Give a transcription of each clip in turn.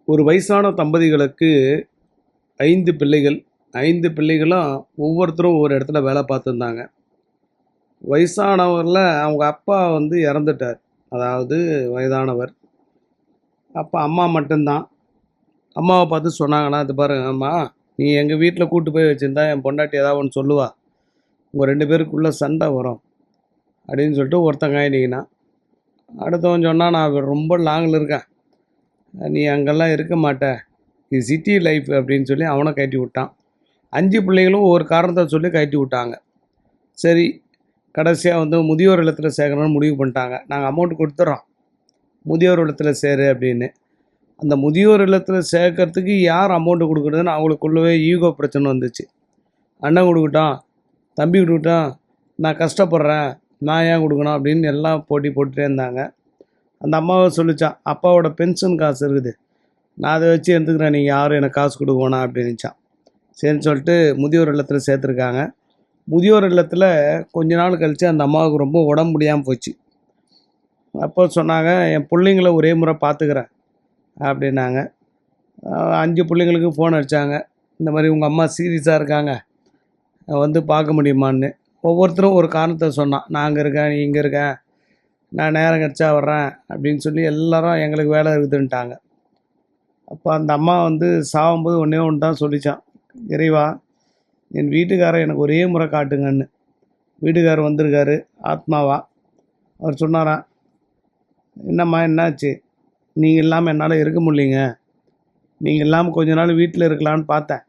ஒரு வயசான தம்பதிகளுக்கு 5 பிள்ளைகள். 5 பிள்ளைகளும் ஒவ்வொருத்தரும் ஒவ்வொரு இடத்துல வேலை பார்த்துருந்தாங்க. வயசானவர்ல அவங்க அப்பா இறந்துட்டார். அதாவது வயதானவர். அப்ப அம்மா மட்டும்தான். அம்மாவ பார்த்து சொன்னாங்களாம், "இது பாருங்க அம்மா, நீ எங்க வீட்ல கூட்டு போய் வச்சிருந்தா என் பொண்டாட்டி ஏதாவது ஒண்ணு சொல்லுவா. உங்க 2 பேருக்குள்ள சண்டை வரும்." அப்படின்னு சொல்லிட்டு ஒருத்தன் காயணிக்கினான். அடுத்தவன் சொன்னான், "நான் ரொம்ப லாங்கில இருக்கேன். நீ அங்கெல்லாம் இருக்க மாட்ட. இது சிட்டி லைஃப்" அப்படின்னு சொல்லி அவனை கழட்டி விட்டான். 5 பிள்ளைகளும் ஒவ்வொரு காரணத்த சொல்லி கழட்டி விட்டாங்க. சரி, கடைசியா முதியோர் இல்லத்துல சேர்க்கணும்னு முடிவு பண்ணிட்டாங்க. "நாங்க அமௌண்ட் குடுத்துர்றோம். முதியோர் இல்லத்துல சேரு" அப்படின்னு. அந்த முதியோர் இல்லத்துல சேர்க்கறதுக்கு யார் அமௌண்ட் குடுக்குறதுன்னு அவங்களுக்குள்ளவே ஈகோ பிரச்சனை வந்துச்சு. "அண்ணன் குடுக்கட்டும், தம்பி குடுக்கட்டும், நான் கஷ்டப்படுறேன், நான் ஏன் குடுக்கணும்?" அப்படின்னு எல்லாம் போட்டி போட்டுட்டே இருந்தாங்க. அந்த அம்மாவும் சொல்லிச்சாம், "அப்பாவோட பென்ஷன் காசு இருக்குது. நான் அத வச்சு எடுத்துக்கிறேன். நீங்க யாரும் எனக்கு காசு குடுக்க வேணாம்" அப்படின்னுச்சாம். சரின்னு சொல்லிட்டு முதியோர் இல்லத்துல சேர்த்துருக்காங்க. முதியோர் இல்லத்துல கொஞ்ச நாள் கழிச்சு அந்த அம்மாவுக்கு ரொம்ப உடம்பு முடியாம போச்சு. அப்போ சொன்னாங்க, "என் புள்ளைங்கள ஒரே முறை பார்த்துக்கிறேன்" அப்படின்னாங்க. 5 புள்ளைங்களுக்கு ஃபோன் அடிச்சாங்க. இந்த மாரி உங்க அம்மா சீரியஸா இருக்காங்க. வந்து பார்க்க முடியுமான்னு. ஒவ்வொருத்தரும் ஒரு காரணத்த சொன்னான். "நான் அங்க இருக்கேன், நீ இங்க இருக்க. நான் நேரம் கிடைச்சா வர்றேன்" அப்படின்னு சொல்லி எல்லாரும் எங்களுக்கு வேலை இருக்குதுன்ட்டாங்க. அப்போ அந்த அம்மா சாவும்போது ஒண்ணே ஒண்ணு தான் சொல்லிச்சாம். "இறைவா, என் வீட்டுக்காரர எனக்கு ஒரே முறை காட்டுங்கன்னு." வீட்டுக்காரர் வந்திருக்காரு, ஆத்மாவா. அவர் சொன்னாராம், "என்னம்மா என்னாச்சு? நீங்க இல்லாம என்னால இருக்க முடியலைங்க. நீங்க இல்லாம கொஞ்ச நாள் வீட்ல இருக்கலான்னு பார்த்தேன்.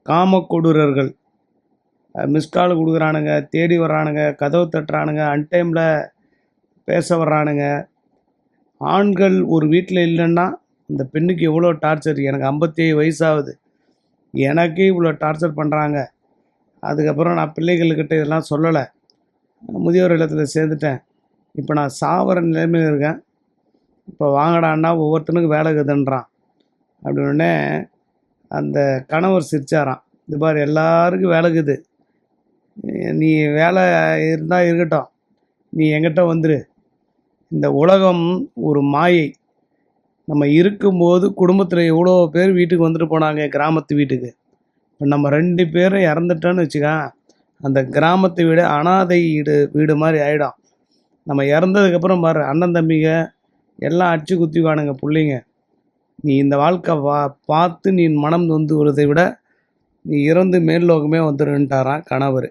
காமக்கொடூரர்கள் மிஸ்ட் கால் குடுக்குறானுங்க, தேடி வர்றானுங்க, கதவு தட்டுறானுங்க, அன்டைம்ல பேச வர்றானுங்க. ஆண்கள் ஒரு வீட்ல இல்லன்னா, அந்த பெண்ணுக்கு எவ்வளோ டார்ச்சர். எனக்கு 57 வயசாகுது. எனக்கே இவ்வளோ டார்ச்சர் பண்றாங்க. அதுக்கப்புறம் நான் பிள்ளைகள்கிட்ட இதெல்லாம் சொல்லல. முதியோர் இல்லத்துல சேர்ந்துட்டேன். இப்ப நான் சாவர நிலைமையில இருக்கேன். இப்ப வாங்கடான்னா ஒவ்வொருத்தனுக்கும் வேலை இருக்குதுன்றான்." அப்படின்னோடனே அந்த கணவர் சிரிச்சாராம். "இது பாரு, எல்லாருக்கும் வேலை இருக்குது. நீ வேலை இருந்தா இருக்கட்டும். நீ என்கிட்ட வந்துரு. இந்த உலகம் ஒரு மாயை. நம்ம இருக்கும்போது குடும்பத்துல எவ்வளோ பேர் வீட்டுக்கு வந்துட்டு போனாங்க, கிராமத்து வீட்டுக்கு. இப்ப நம்ம 2 பேரும் இறந்துட்டோம்னு வச்சுக்கோயேன், அந்த கிராமத்து வீடு அனாதை வீடு மாரி ஆயிடும். நம்ம இறந்ததுக்கப்புறம் பாரு, அண்ணன் தம்பிங்க எல்லாம் அடிச்சு குத்திக்குவானுங்க புள்ளைங்க. நீ இந்த வாழ்க்கை பார்த்து நீ மனம் நொந்து வருவதை விட, நீ இறந்து மேல் லோகமே வந்துருன்ட்டாராம் கணவரு.